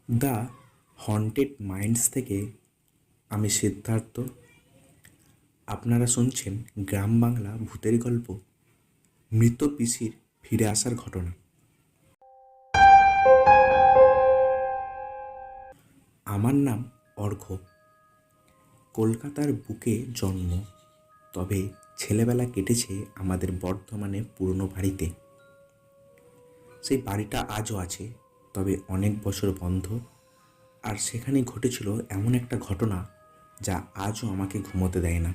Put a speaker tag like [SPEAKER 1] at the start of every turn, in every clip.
[SPEAKER 1] The haunted minds থেকে আমি সিদ্ধার্থ। আপনারা শুনছেন গ্রাম বাংলা ভূতের গল্প, মৃত পিসির ফিরে আসার ঘটনা। আমার নাম অর্ঘ্য। কলকাতার বুকে জন্ম, তবে ছেলেবেলা কেটেছে আমাদের বর্ধমানে পুরনো বাড়িতে। সেই বাড়িটা আজও আছে, তবে অনেক বছর বন্ধ। আর সেখানে ঘটেছিল এমন একটা ঘটনা যা আজও আমাকে ঘুমোতে দেয় না।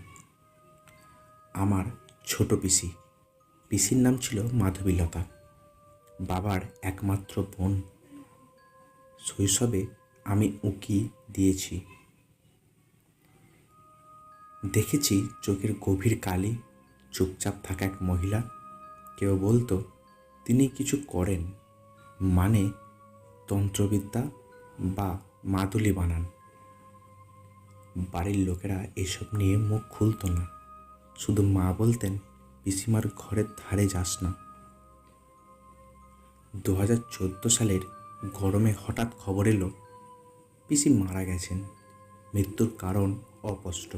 [SPEAKER 1] আমার ছোট পিসির নাম ছিল মাধবীলতা, বাবার একমাত্র বোন। শৈশবে আমি উঁকি দিয়েছি, দেখেছি চোখের গভীর কালি, চুপচাপ থাকা এক মহিলা। কেউ বলতো তিনি কিছু করেন, মানে তন্ত্রবিদ্যা বা মাদুলি বানান। বাড়ির লোকেরা এসব নিয়ে মুখ খুলতো না, শুধু মা বলতেন পিসিমার ঘরের ধারে যাস না। 2014 সালের গরমে হঠাৎ খবর এলো পিসি মারা গেছেন। মৃত্যুর কারণ অস্পষ্ট।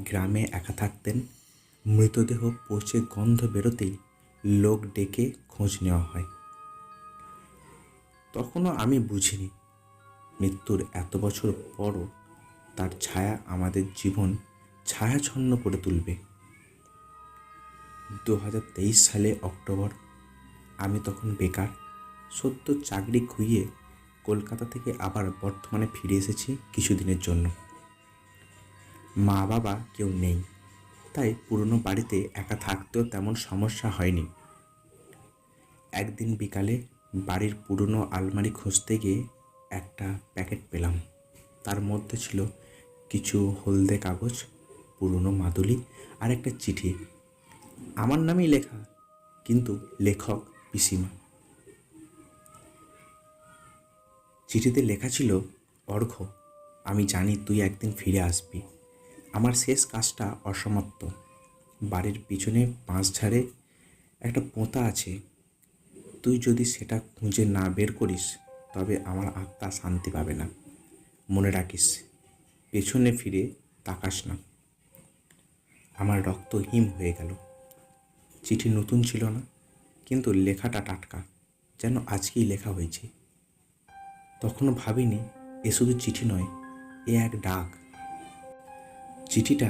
[SPEAKER 1] গ্রামে একা থাকতেন। মৃতদেহ পচে গন্ধ বেরোতেই লোক ডেকে খোঁজ নেওয়া হয়। তখনও আমি বুঝিনি মৃত্যুর এত বছর পরও তার ছায়া আমাদের জীবন ছায়াছন্ন করে তুলবে। 2023 সালে অক্টোবর। আমি তখন বেকার, সদ্য চাকরি খুইয়ে কলকাতা থেকে আবার বর্ধমানে ফিরে এসেছি কিছুদিনের জন্য। মা বাবা কেউ নেই, তাই পুরনো বাড়িতে একা থাকতেও তেমন সমস্যা হয়নি। একদিন বিকালে বাড়ির পুরনো আলমারি খুঁজতে গিয়ে একটা প্যাকেট পেলাম। তার মধ্যে ছিল কিছু হলদে কাগজ, পুরনো মাদুলি আর একটা চিঠি। আমার নামেই লেখা, কিন্তু লেখক পিসিমা। চিঠিতে লেখা ছিল, অর্ঘ্য, আমি জানি তুই একদিন ফিরে আসবি। আমার শেষ কাজটা অসমাপ্ত। বাড়ির পিছনে বাঁশঝাড়ে একটা পোঁতা আছে। তুই যদি সেটা খুঁজে না বের করিস, তবে আমার আত্মা শান্তি পাবে না। মনে রাখিস, পেছনে ফিরে তাকাস না। আমার রক্ত হিম হয়ে গেল। চিঠি নতুন ছিল না, কিন্তু লেখাটা টাটকা, যেন আজকেই লেখা হয়েছে। তখনও ভাবিনি এ শুধু চিঠি নয়, এ এক ডাক। চিঠিটা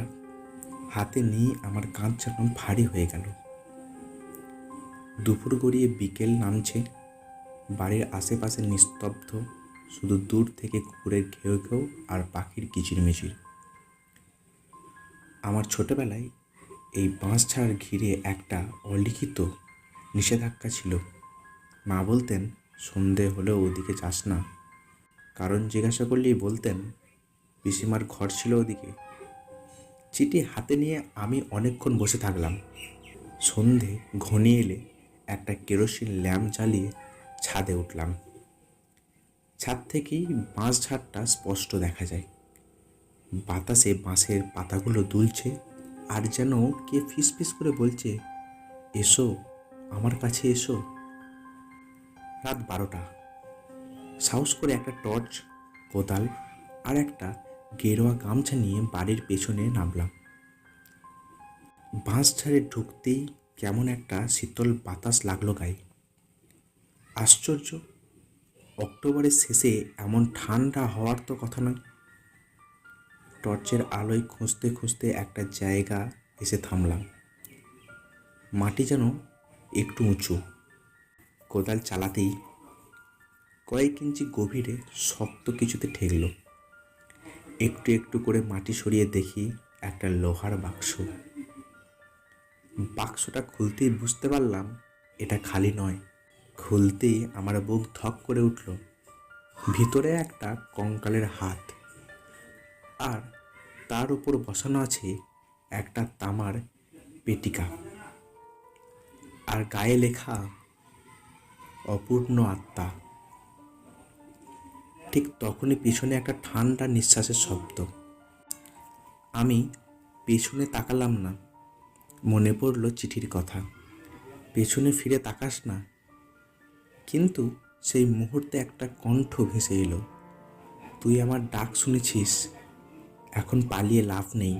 [SPEAKER 1] হাতে নিয়ে আমার কাঁধ যেন ভারী হয়ে গেল। দুপুর গড়িয়ে বিকেল নামছে। বাড়ির আশেপাশে নিস্তব্ধ, শুধু দূর থেকে কুকুরের ঘেউ ঘেউ আর পাখির কিচিরমিচির। আমার ছোটবেলায় এই বাঁশঝাড় ঘিরে একটা অলিখিত নিষেধাজ্ঞা ছিল। মা বলতেন সন্ধে হলেও ওদিকে যাস না। কারণ জিজ্ঞাসা করলেই বলতেন পিসিমার ঘর ছিল ওদিকে। চিঠি হাতে নিয়ে আমি অনেকক্ষণ বসে থাকলাম। সন্ধে ঘনিয়ে এলে একটা কেরোসিন ল্যাম্প জ্বালিয়ে ছাদে উঠলাম। ছাদ থেকেই বাঁশঝাড়টা স্পষ্ট দেখা যায়। বাতাসে বাঁশের পাতাগুলো দুলছে, আর যেন কে ফিসফিস করে বলছে, এসো, আমার কাছে এসো। রাত 12টা। সাহস করে একটা টর্চ, কোদাল আর একটা গেরুয়া গামছা নিয়ে বাড়ির পেছনে নামলাম। বাঁশঝাড়ে ঢুকতেই কেমন একটা শীতল বাতাস লাগলো গায়ে। আশ্চর্য, অক্টোবরের শেষে এমন ঠান্ডা হওয়ার তো কথা নয়। টর্চের আলোয় খুঁজতে খুঁজতে একটা জায়গা এসে থামলাম। মাটি যেন একটু উঁচু। কোদাল চালাতেই কয়েক ইঞ্চি গভীরে শক্ত কিছুতে ঠেকল। একটু একটু করে মাটি সরিয়ে দেখি একটা লোহার বাক্স। বাক্সটা খুলতেই বুঝতে পারলাম এটা খালি নয়। খুলতেই আমার বুক ধক করে উঠল। ভিতরে একটা কঙ্কালের হাত, আর তার উপর বসানো আছে একটা তামার পেটিকা, আর গায়ে লেখা অপূর্ণ আত্মা। ঠিক তখনই পিছনে একটা ঠান্ডা নিঃশ্বাসের শব্দ। আমি পেছনে তাকালাম না। মনে পড়ল চিঠির কথা, পেছনে ফিরে তাকাস না। কিন্তু সেই মুহূর্তে একটা কণ্ঠ ভেসে এলো, তুই আমার ডাক শুনেছিস, এখন পালিয়ে লাভ নেই।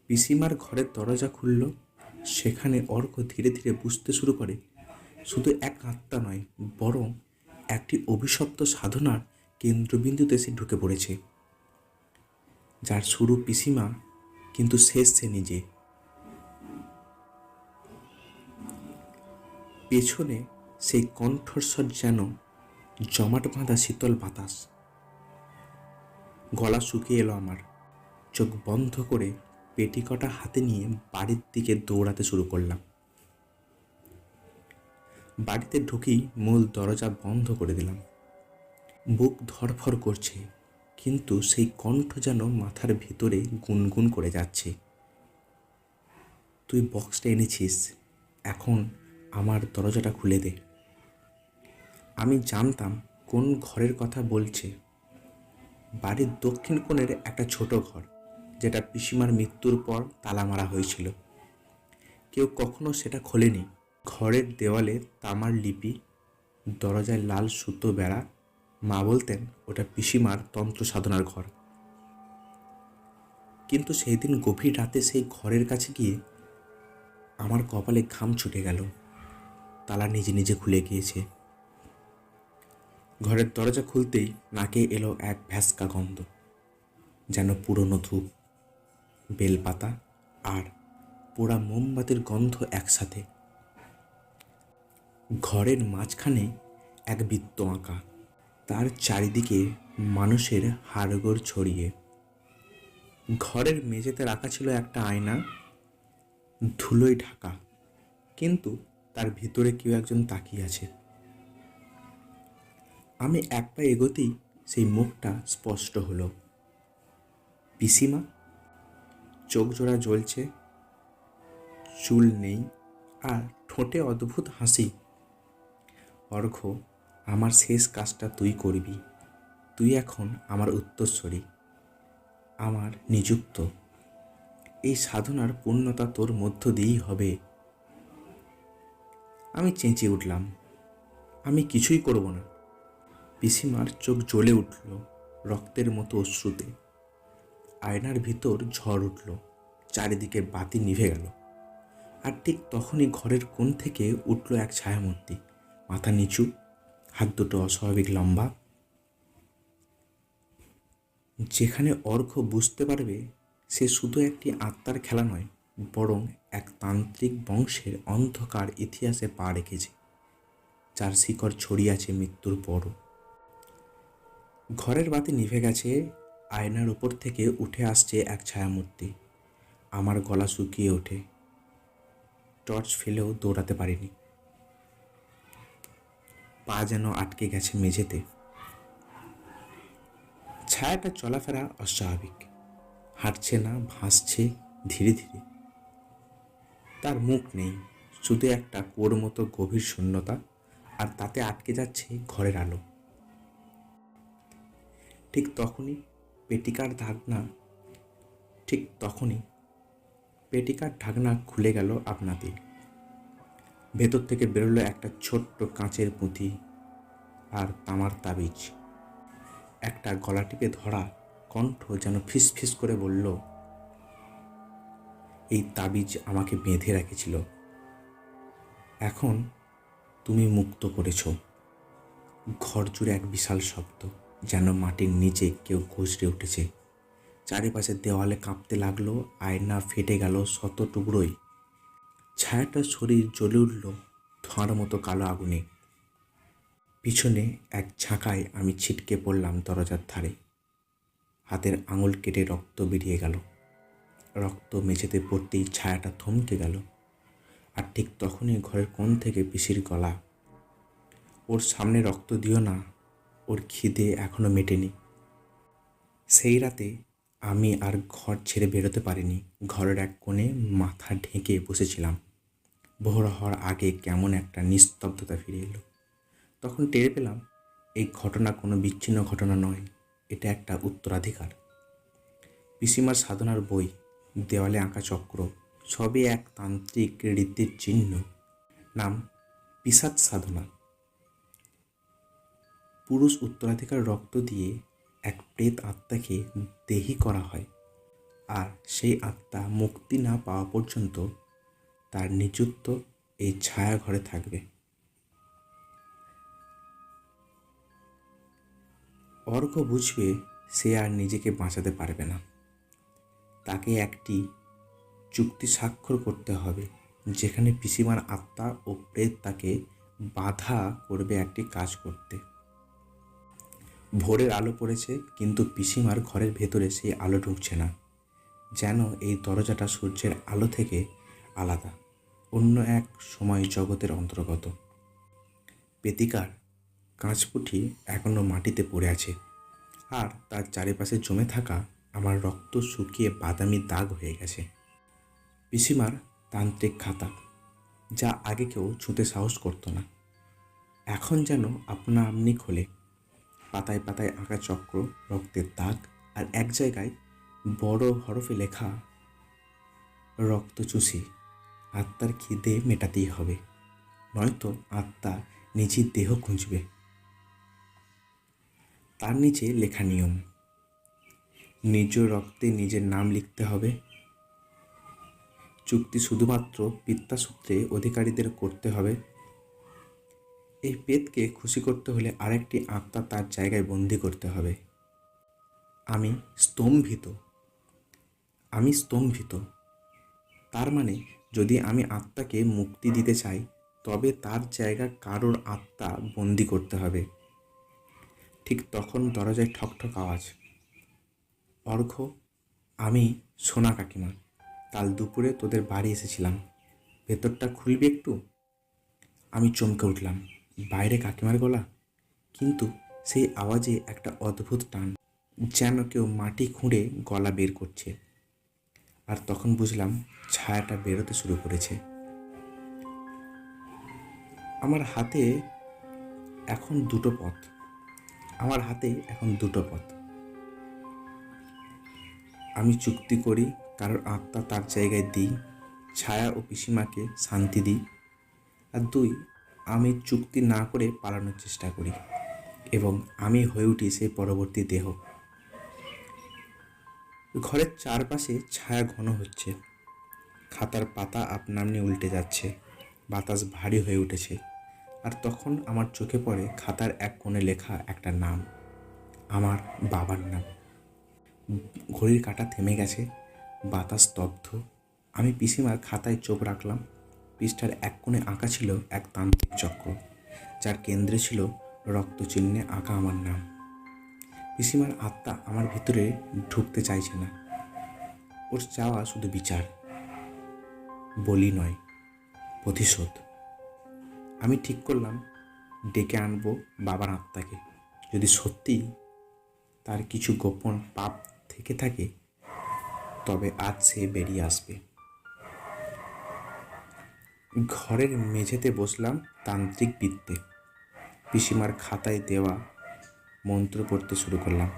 [SPEAKER 1] পিসিমার ঘরের দরজা খুলল। সেখানে অর্ক ধীরে ধীরে বুঝতে শুরু করে শুধু এক আত্মা নয়, বরং একটি অভিশপ্ত সাধনার কেন্দ্রবিন্দুতে সে ঢুকে পড়েছে, যার শুরু পিসিমা কিন্তু শেষ সে নিজে। পেছনে সেই কণ্ঠস্বর যেন জমাট বাঁধা শীতল বাতাস। গলা শুকিয়ে এলো আমার। চোখ বন্ধ করে পেটিকটা হাতে নিয়ে বাড়ির দিকে দৌড়াতে শুরু করলাম। বাড়িতে ঢুকেই মূল দরজা বন্ধ করে দিলাম। বুক ধড়ফড় করছে, কিন্তু সেই কণ্ঠ যেন মাথার ভিতরে গুনগুন করে যাচ্ছে, তুই বক্সটা এনেছিস, এখন আমার দরজাটা খুলে দে। আমি জানতাম কোন ঘরের কথা বলছে। বাড়ির দক্ষিণ কোণের একটা ছোট ঘর, যেটা পিসিমার মৃত্যুর পর তালা মারা হয়েছিল। কেউ কখনো সেটা খোলেনি। ঘরের দেওয়ালে তামার লিপি, দরজায় লাল সুতো বেড়া। মা বলতেন ওটা পিসিমার তন্ত্র সাধনার ঘর। কিন্তু সেই দিন গভীর রাতে সেই ঘরের কাছে গিয়ে আমার কপালে ঘাম ছুটে গেল। তালা নিজে নিজে খুলে গিয়েছে। ঘরের দরজা খুলতেই নাকে এলো এক ভ্যাসকা গন্ধ, যেন পুরনো ধূপ, বেলপাতা আর পোড়া মোমবাতির গন্ধ একসাথে। ঘরের মাঝখানে এক বৃত্ত আঁকা, তার চারিদিকে মানুষের হাড়গোড় ছড়িয়ে। ঘরের মেঝেতে রাখা ছিল একটা আয়না, ধুলোয় ঢাকা, কিন্তু তার ভিতরে কেউ একজন তাকিয়ে আছে। আমি এক পা এগোতেই সেই মুখটা স্পষ্ট হলো। পিসিমা। চোখ জোড়া জ্বলছে, চুল নেই, আর ঠোঁটে অদ্ভুত হাসি। অর্ঘ্য, আমার শেষ কাজটা তুই করবি। তুই এখন আমার উত্তরসূরি, আমার নিযুক্ত। এই সাধনার পূর্ণতা তোর মধ্য দিয়েই হবে। আমি চেঁচিয়ে উঠলাম, আমি কিছুই করব না। পিসিমার চোখ জ্বলে উঠল রক্তের মতো অশ্রুতে। আয়নার ভিতর ঝড় উঠল, চারিদিকে বাতি নিভে গেল। আর ঠিক তখনই ঘরের কোণ থেকে উঠল এক ছায়ামূর্তি, মাথা নিচু, হাত দুটো অস্বাভাবিক লম্বা। যেখানে অর্ঘ্য বুঝতে পারবে সে শুধু একটি আত্মার খেলা নয়, বরং এক তান্ত্রিক বংশের অন্ধকার ইতিহাসে পা রেখেছে, যার শিকড় ছড়িয়ে আছে মৃত্যুর পরও। ঘরের বাতি নিভে গেছে। আয়নার উপর থেকে উঠে আসছে এক ছায়ামূর্তি। আমার গলা শুকিয়ে ওঠে। টর্চ ফেলেও দৌড়াতে পারিনি। পা যেন আটকে গেছে মেঝেতে। ছায়াটা চলাফেরা অস্বাভাবিক, হাঁটছে না, ভাসছে ধীরে ধীরে। তার মুখ নেই, শুধু একটা কোর মতো গভীর শূন্যতা, আর তাতে আটকে যাচ্ছে ঘরের আলো। ঠিক তখনই পেটিকার ঢাকনা খুলে গেল আপনাতেই। ভেতর থেকে বেরোলো একটা ছোট্ট কাঁচের পুঁথি আর তামার তাবিজ। একটা গলা টিপে ধরা কণ্ঠ যেন ফিস ফিস করে বলল, এই তাবিজ আমাকে বেঁধে রেখেছিল, এখন তুমি মুক্ত করেছ। ঘর জুড়ে এক বিশাল শব্দ, যেন মাটির নিচে কেউ গজরে উঠেছে। চারিপাশের দেওয়ালে কাঁপতে লাগলো, আয়না ফেটে গেল শত টুকরোয়। ছায়াটার শরীর জ্বলে উঠল ধোঁয়ার মতো কালো আগুনে। পিছনে এক ঝাঁকায় আমি ছিটকে পড়লাম দরজার ধারে। হাতের আঙুল কেটে রক্ত বেরিয়ে গেল। রক্ত মেঝেতে পড়তেই ছায়াটা থমকে গেল। আর ঠিক তখনই ঘরের কোণ থেকে পিসির গলা, ওর সামনে রক্ত দিও না, ওর খিদে এখনো মেটেনি। সেই রাতে আমি আর ঘর ছেড়ে বেরোতে পারিনি। ঘরের এক কোণে মাথা ঢেকে বসেছিলাম। ভোর হওয়ার আগে কেমন একটা নিস্তব্ধতা ফিরে এলো। তখন টের পেলাম এই ঘটনা কোনো বিচ্ছিন্ন ঘটনা নয়, এটা একটা উত্তরাধিকার। পিসিমার সাধনার বই, দেওয়ালে আঁকা চক্র, সবই এক তান্ত্রিক রীতির চিহ্ন। নাম পিশাচ সাধনা। পুরুষ উত্তরাধিকার রক্ত দিয়ে এক প্রেত আত্মাকে দেহী করা হয়, আর সেই আত্মা মুক্তি না পাওয়া পর্যন্ত তার নিযুক্ত এই ছায়া ঘরে থাকবে। অর্ঘ বুঝবে সে আর নিজেকে বাঁচাতে পারবে না। তাকে একটি চুক্তি স্বাক্ষর করতে হবে, যেখানে পিসিমার আত্মা ও প্রেত তাকে বাধা করবে একটি কাজ করতে। ভোরের আলো পড়েছে, কিন্তু পিসিমার ঘরের ভেতরে সেই আলো ঢুকছে না। যেন এই দরজাটা সূর্যের আলো থেকে আলাদা, অন্য এক সময় জগতের অন্তর্গত। পেতিকার কাঁচপুঠি এখনো মাটিতে পড়ে আছে, আর তার চারিপাশে জমে থাকা আমার রক্ত শুকিয়ে বাদামি দাগ হয়ে গেছে। পিসিমার তান্ত্রিক খাতা, যা আগে কেউ ছুঁতে সাহস করতো না, এখন যেন আপনা আপনি খোলে। পাতায় পাতায় আঁকা চক্র, রক্তের দাগ, আর এক জায়গায় বড় হরফে লেখা, রক্ত চুষি, আত্মার খিদে মেটাতেই হবে, নয়তো আত্মা নিজের দেহ খুঁজবে। তার নিচে লেখা নিয়ম, নিজ রক্তে নিজের নাম লিখতে হবে। চুক্তি শুধুমাত্র পিত্তাসূত্রে অধিকারীদের করতে হবে। এই পেতকে খুশি করতে হলে আরেকটি আত্মা তার জায়গায় বন্দি করতে হবে। আমি স্তম্ভিত। তার মানে যদি আমি আত্মাকে মুক্তি দিতে চাই, তবে তার জায়গা কারোর আত্মা বন্দি করতে হবে। ঠিক তখন দরজায় ঠকঠক আওয়াজ। অর্ঘ, আমি সোনা কাকিমা। কাল দুপুরে তোদের বাড়ি এসেছিলাম, ভেতরটা খুলবি একটু? আমি চমকে উঠলাম। বাইরে কাকিমার গলা, কিন্তু সেই আওয়াজে একটা অদ্ভুত টান, যেন কেউ মাটি খুঁড়ে গলা বের করছে। আর তখন বুঝলাম ছায়াটা বেরোতে শুরু করেছে। আমার হাতে এখন দুটো পথ। আমি চুক্তি করি, কারোর আত্মা তার জায়গায় দিই, ছায়া ও পিসিমাকে শান্তি দিই। আর 2, আমি চুক্তি না করে পালানোর চেষ্টা করি, এবং আমি হয়ে উঠি সেই পরবর্তী দেহ। ঘরের চারপাশে ছায়া ঘন হচ্ছে, খাতার পাতা আপনা আপনি উল্টে যাচ্ছে, বাতাস ভারী হয়ে উঠেছে। আর তখন আমার চোখে পড়ে খাতার এক কোণে লেখা একটা নাম, আমার বাবার নাম। ঘড়ির কাঁটা থেমে গেছে, বাতাস স্তব্ধ। আমি পিসিমার খাতায় চোখ রাখলাম। পৃষ্ঠার এক কোণে আঁকা ছিল এক তান্ত্রিক চক্র, যার কেন্দ্রে ছিল রক্তচিহ্নে আঁকা আমার নাম। পিসিমার আত্মা আমার ভিতরে ঢুকতে চাইছে না। ওর চাওয়া শুধু বিচার, বলি নয়, প্রতিশোধ। আমি ঠিক করলাম ডেকে আনবো বাবার আত্মাকে। যদি সত্যি তার কিছু গোপন পাপ থেকে থাকে, তবে আজ সে বেরিয়ে আসবে। ঘরের মেঝেতে বসলাম তান্ত্রিক বৃত্তে। পিসিমার খাতায় দেওয়া মন্ত্র পড়তে শুরু করলাম।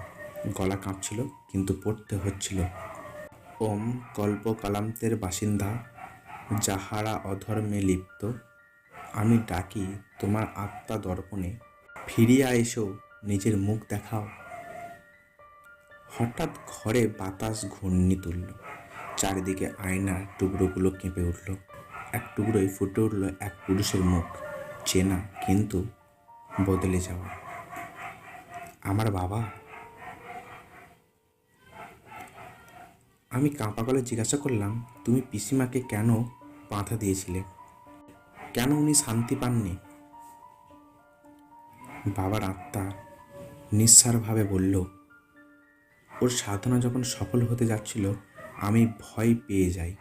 [SPEAKER 1] গলা কাঁপছিল, কিন্তু পড়তে হচ্ছিল। ওম কল্পকালান্তের বাসিন্দা, যাহারা অধর্মে লিপ্ত, আমি ডাকি তোমার আত্মা দর্পণে, ফিরিয়া এসো, নিজের মুখ দেখাও। হঠাৎ ঘরে বাতাস ঘূর্ণি তুলল, চারিদিকে আয়নার টুকরোগুলো কেঁপে উঠল। এক টুকরোয় ফুটে উঠল এক পুরুষের মুখ, চেনা কিন্তু বদলে যাওয়া। আমার বাবা। আমি কাঁপা গলায় জিজ্ঞাসা করলাম, তুমি পিসিমাকে কেন বাধা দিয়েছিলে? কেন উনি শান্তি পাননি? বাবার আত্মা নিঃসারভাবে বলল, ওর সাধনা যখন সফল হতে যাচ্ছিল, আমি ভয় পেয়ে যাই।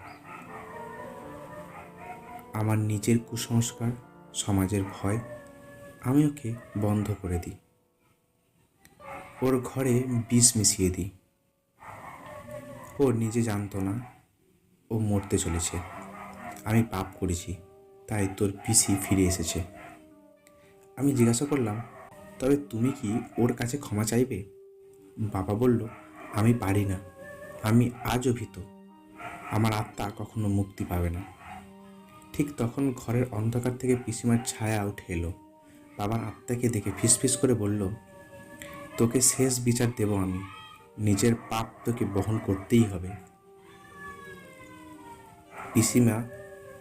[SPEAKER 1] আমার নিজের কুসংস্কার, সমাজের ভয়, আমি ওকে বন্ধ করে দিই। ওর ঘরে বিষ মিশিয়ে দিই। ও নিজে জানতো না ও মরতে চলেছে। আমি পাপ করেছি, তাই তোর পিসি ফিরে এসেছে। আমি জিজ্ঞাসা করলাম, তবে তুমি কি ওর কাছে ক্ষমা চাইবে? বাবা বলল, আমি পারি না। আমি আজও ভীত। আমার আত্মা কখনো মুক্তি পাবে না। ঠিক তখন ঘরের অন্ধকার থেকে পিসিমার ছায়া উঠে এলো। বাবার আত্মাকে দেখে ফিসফিস করে বলল, তোকে শেষ বিচার দেব আমি, নিজের পাপ তোকে বহন করতেই হবে। পিসিমা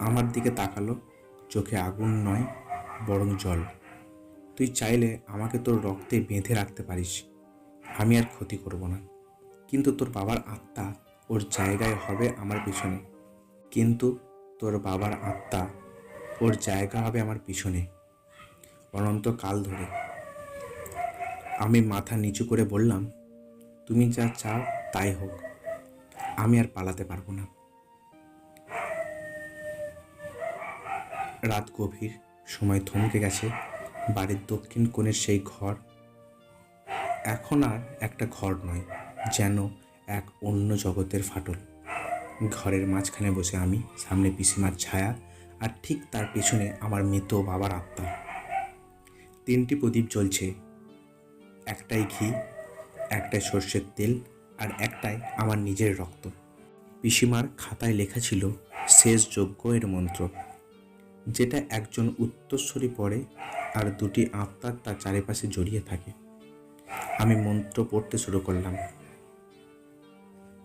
[SPEAKER 1] আমার দিকে তাকালো, চোখে আগুন নয় বরং জল। তুই চাইলে আমাকে তোর রক্তে বেঁধে রাখতে পারিস, আমি আর ক্ষতি করব না, কিন্তু তোর বাবার আত্মা ওর জায়গায় হবে আমার পিছনে। কিন্তু তোর বাবার আত্মা ওর জায়গা হবে আমার পিছনে অনন্তকাল ধরে। আমি মাথা নিচু করে বললাম, তুমি যা চাও তাই হোক, আমি আর পালাতে পারবো না। রাত গভীর, সময় থমকে গেছে। বাড়ির দক্ষিণ কোণের সেই ঘর এখন আর একটা ঘর নয়, যেন এক অন্য জগতের ফাটল। ঘরের মাঝখানে বসে আমি, সামনে পিসিমার ছায়া, আর ঠিক তার পেছনে আমার মৃত বাবার আত্মা। 3টি প্রদীপ জ্বলছে, একটাই ঘি, একটাই সর্ষের তেল, আর একটাই আমার নিজের রক্ত। পিসিমার খাতায় লেখা ছিল শেষ যজ্ঞ এর মন্ত্র, যেটা একজন উত্তরস্বরী পড়ে আর 2টি আত্মা তার চারিপাশে জড়িয়ে থাকে। আমি মন্ত্র পড়তে শুরু করলাম।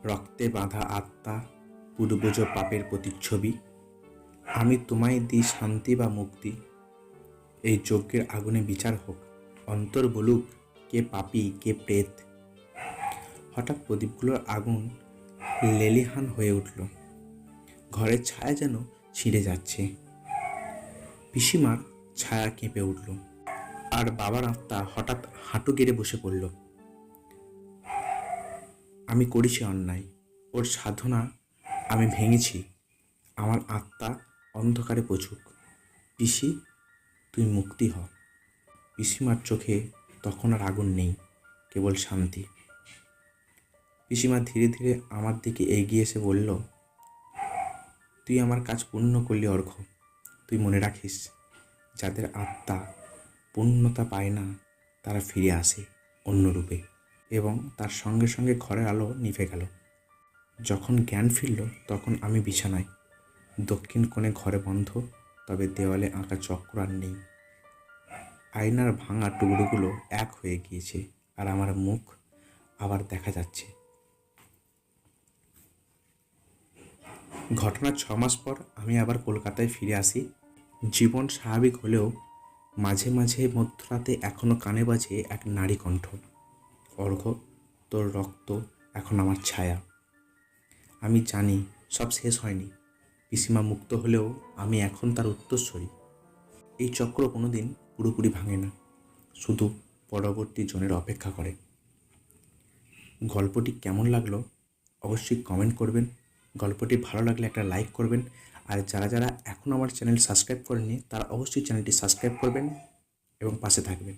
[SPEAKER 1] রক্তে বাঁধা আত্মা, পূর্বজ পাপের প্রতিচ্ছবি, আমি তোমায় দিই শান্তি বা মুক্তি। এই যজ্ঞের আগুনে বিচার হোক, অন্তর বলুক কে পাপী কে প্রেত। হঠাৎ প্রদীপগুলোর আগুন লেলিহান হয়ে উঠল, ঘরের ছায়া যেন ছিঁড়ে যাচ্ছে। পিসিমার ছায়া কেঁপে উঠল, আর বাবার আত্মা হঠাৎ হাঁটু গেড়ে বসে পড়ল। আমি করেছি অন্যায়, ওর সাধনা আমি ভেঙেছি, আমার আত্মা অন্ধকারে পচুক। পিসি, তুই মুক্তি হ। পিসিমার চোখে তখন আর আগুন নেই, কেবল শান্তি। পিসিমা ধীরে ধীরে আমার দিকে এগিয়ে এসে বলল, তুই আমার কাজ পূর্ণ করলি অর্ঘ্য। তুই মনে রাখিস, যাদের আত্মা পূর্ণতা পায় না তারা ফিরে আসে অন্য রূপে। এবং তার সঙ্গে সঙ্গে ঘরের আলো নিভে গেল। যখন জ্ঞান ফিরল তখন আমি বিছানায়, দক্ষিণ কোণে ঘরে বন্ধ, তবে দেওয়ালে আঁকা চক্র আর নেই। আয়নার ভাঙা টুকরোগুলো এক হয়ে গিয়েছে, আর আমার মুখ আবার দেখা যাচ্ছে। ঘটনার 6 মাস পর আমি আবার কলকাতায় ফিরে আসি। জীবন স্বাভাবিক হলেও মাঝে মাঝে মধ্যরাতে এখনো কানে বাজে এক নারী কণ্ঠ, অর্ঘ্য, তোর রক্ত এখন আমার ছায়া। আমি জানি সব শেষ হয়নি, পিসিমা মুক্ত হলেও আমি এখন তার উত্তরসূরি। এই চক্র কোনোদিন পুরোপুরি ভাঙে না, শুধু পরবর্তী জনের অপেক্ষা করে। গল্পটি কেমন লাগলো অবশ্যই কমেন্ট করবেন। গল্পটি ভালো লাগলে একটা লাইক করবেন, আর যারা যারা এখনও আমার চ্যানেল সাবস্ক্রাইব করেননি তারা অবশ্যই চ্যানেলটি সাবস্ক্রাইব করবেন এবং পাশে থাকবেন।